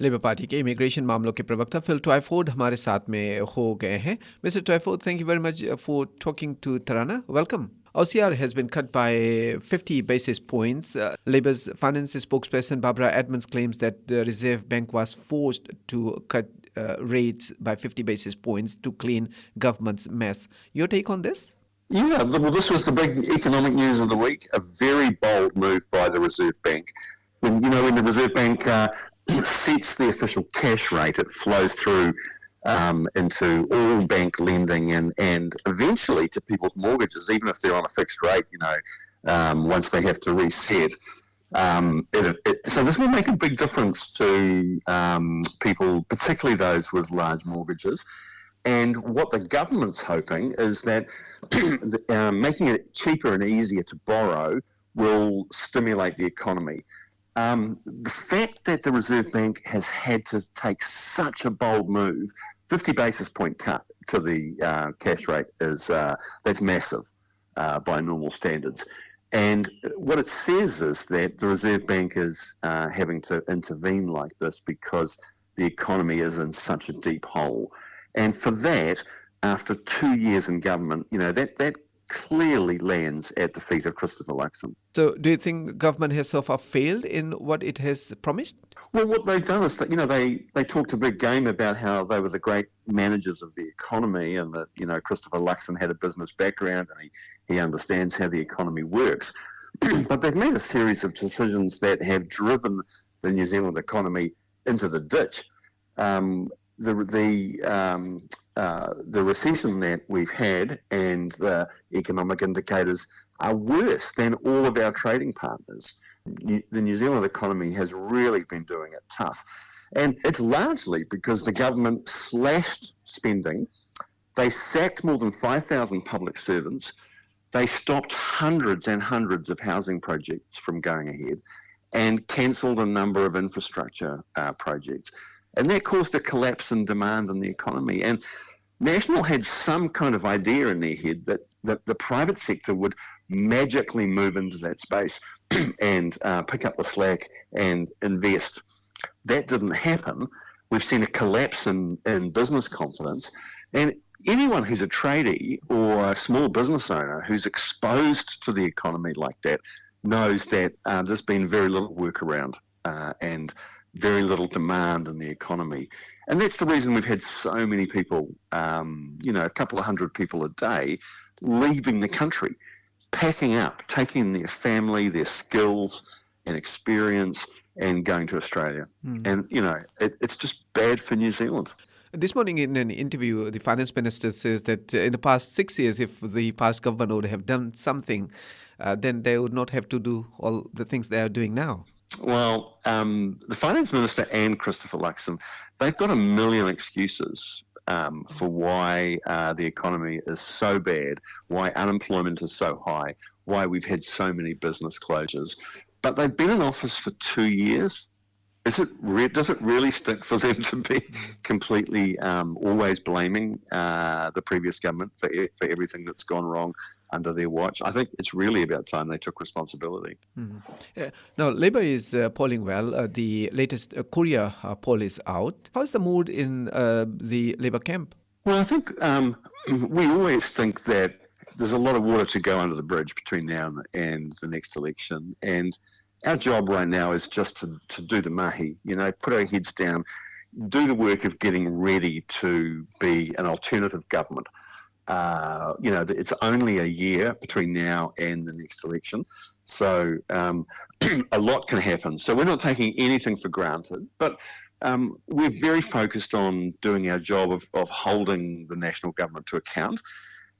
Labour party के immigration मामलों के प्रवक्ता फिल ट्वाइफोर्ड हमारे साथ में हो गए हैं. Mr. Twyford, thank you very much for talking to Tarana. Welcome. OCR has been cut by 50 basis points. Labour's finance spokesperson Barbara Edmonds claims that the Reserve Bank was forced to cut rates by 50 basis points to clean government's mess. Your take on this? Yeah, well, this was the big economic news of the week, a very bold move by the Reserve Bank. When the Reserve Bank sets the official cash rate, it flows through into all bank lending and eventually to people's mortgages, even if they're on a fixed rate, once they have to reset. So this will make a big difference to people, particularly those with large mortgages. And what the government's hoping is that making it cheaper and easier to borrow will stimulate the economy. The fact that the Reserve Bank has had to take such a bold move, 50 basis point cut to the cash rate, that's massive by normal standards. And what it says is that the Reserve Bank is having to intervene like this because the economy is in such a deep hole. And for that, after 2 years in government, that clearly lands at the feet of Christopher Luxon. So do you think government has so far failed in what it has promised? Well, what they've done is that, they talked a big game about how they were the great managers of the economy and that, Christopher Luxon had a business background and he understands how the economy works. But they've made a series of decisions that have driven the New Zealand economy into the ditch. The recession that we've had and the economic indicators are worse than all of our trading partners. The New Zealand economy has really been doing it tough. And it's largely because the government slashed spending. They sacked more than 5,000 public servants. They stopped hundreds and hundreds of housing projects from going ahead and cancelled a number of infrastructure projects. And that caused a collapse in demand in the economy. And National had some kind of idea in their head that the private sector would magically move into that space and pick up the slack and invest. That didn't happen. We've seen a collapse in business confidence. And anyone who's a tradie or a small business owner who's exposed to the economy like that knows that there's been very little work around and very little demand in the economy. And that's the reason we've had so many people, a couple of hundred people a day, leaving the country, packing up, taking their family, their skills and experience and going to Australia. And, it's just bad for New Zealand. This morning in an interview, the finance minister says that in the past 6 years, if the past government would have done something, then they would not have to do all the things they are doing now. Well, the finance minister and Christopher Luxon, they've got a million excuses for why the economy is so bad, why unemployment is so high, why we've had so many business closures. But they've been in office for 2 years. Does it really stick for them to be completely always blaming the previous government for everything that's gone wrong under their watch? I think it's really about time they took responsibility. Now, Labour is polling well. The latest Korea poll is out. How's the mood in the Labour camp? Well, I think we always think that there's a lot of water to go under the bridge between now and the next election. And our job right now is just to do the mahi, put our heads down, do the work of getting ready to be an alternative government. It's only a year between now and the next election. So a lot can happen. So we're not taking anything for granted, but we're very focused on doing our job of holding the national government to account.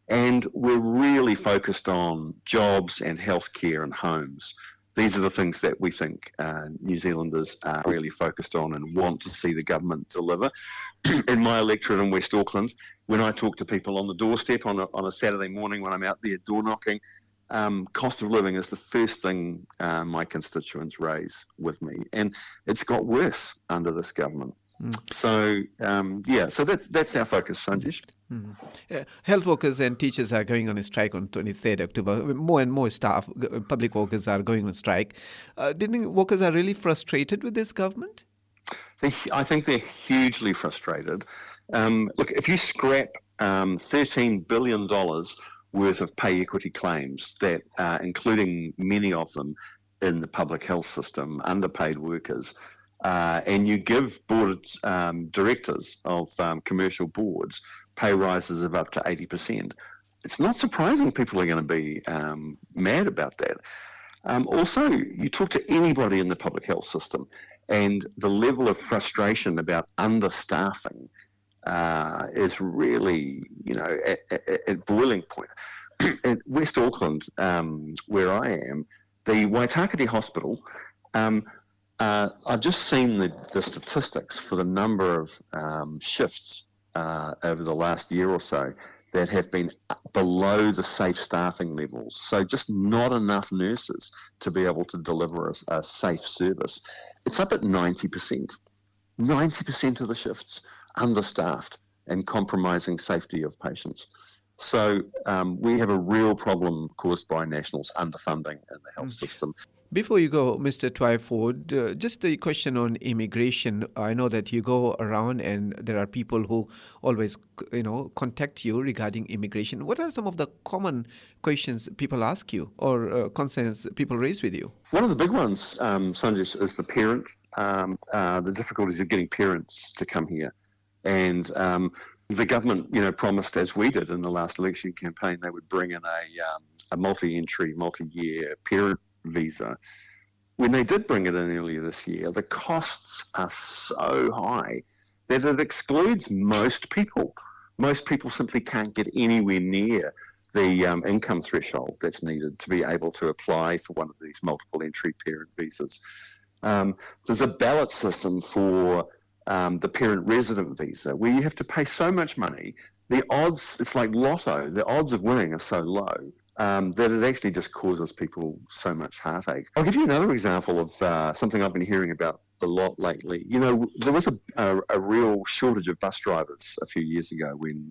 And we're really focused on jobs and healthcare and homes. These are the things that we think New Zealanders are really focused on and want to see the government deliver. In my electorate in West Auckland, when I talk to people on the doorstep on a Saturday morning when I'm out there door knocking, cost of living is the first thing my constituents raise with me. And it's got worse under this government. So that's our focus, Sanjesh. Health workers and teachers are going on a strike on 23rd October. More and more staff, public workers are going on strike. Do you think workers are really frustrated with this government? I think they're hugely frustrated. Look, if you scrap $13 billion worth of pay equity claims, that including many of them in the public health system, underpaid workers, and you give directors of commercial boards pay rises of up to 80%, it's not surprising people are going to be mad about that. Also, you talk to anybody in the public health system, and the level of frustration about understaffing is really, at boiling point. At West Auckland, where I am, the Waitakere Hospital, I've just seen the statistics for the number of shifts over the last year or so that have been below the safe staffing levels. So just not enough nurses to be able to deliver a safe service. It's up at 90%. 90% of the shifts understaffed and compromising safety of patients. So we have a real problem caused by National's underfunding in the health system. Before you go, Mr. Twyford, just a question on immigration. I know that you go around and there are people who always, contact you regarding immigration. What are some of the common questions people ask you or concerns people raise with you? One of the big ones, Sanjesh, is the parent, the difficulties of getting parents to come here. And the government, promised, as we did in the last election campaign, they would bring in a multi-entry, multi-year parent visa. When they did bring it in earlier this year, the costs are so high that it excludes most people. Most people simply can't get anywhere near the income threshold that's needed to be able to apply for one of these multiple entry parent visas. There's a ballot system for the parent resident visa where you have to pay so much money. The odds, it's like lotto, the odds of winning are so low that it actually just causes people so much heartache. I'll give you another example of something I've been hearing about a lot lately. There was a real shortage of bus drivers a few years ago when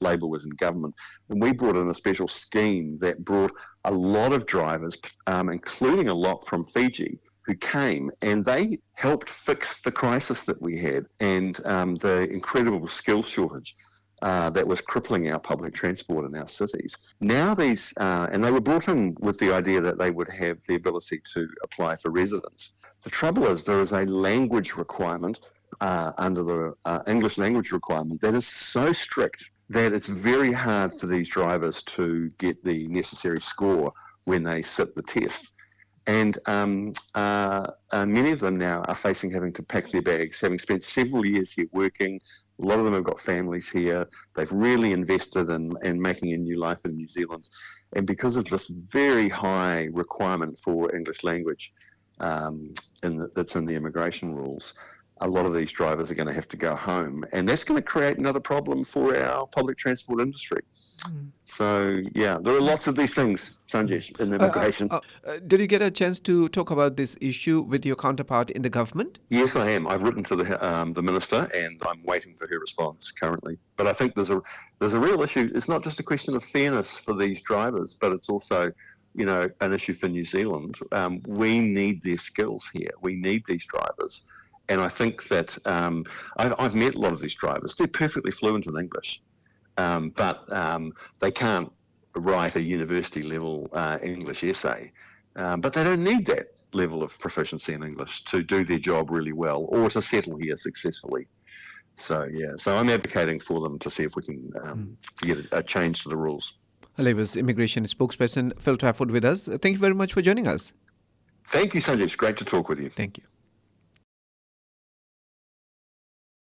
Labor was in government, and we brought in a special scheme that brought a lot of drivers, including a lot from Fiji, who came, and they helped fix the crisis that we had and the incredible skills shortage that was crippling our public transport in our cities. Now these, and they were brought in with the idea that they would have the ability to apply for residence. The trouble is there is a language requirement under the English language requirement that is so strict that it's very hard for these drivers to get the necessary score when they sit the test. And many of them now are facing having to pack their bags, having spent several years here working. A lot of them have got families here. They've really invested in making a new life in New Zealand. And because of this very high requirement for English language that's in the immigration rules, a lot of these drivers are going to have to go home. And that's going to create another problem for our public transport industry. So, yeah, there are lots of these things, Sanjesh, in immigration. Did you get a chance to talk about this issue with your counterpart in the government? Yes, I am. I've written to the minister, and I'm waiting for her response currently. But I think there's a real issue. It's not just a question of fairness for these drivers, but it's also, an issue for New Zealand. We need their skills here. We need these drivers. And I think that I've met a lot of these drivers. They're perfectly fluent in English, but they can't write a university-level English essay. But they don't need that level of proficiency in English to do their job really well or to settle here successfully. So, so I'm advocating for them to see if we can get a change to the rules. Labour's immigration spokesperson Phil Twyford with us. Thank you very much for joining us. Thank you, Sanjay. It's great to talk with you. Thank you.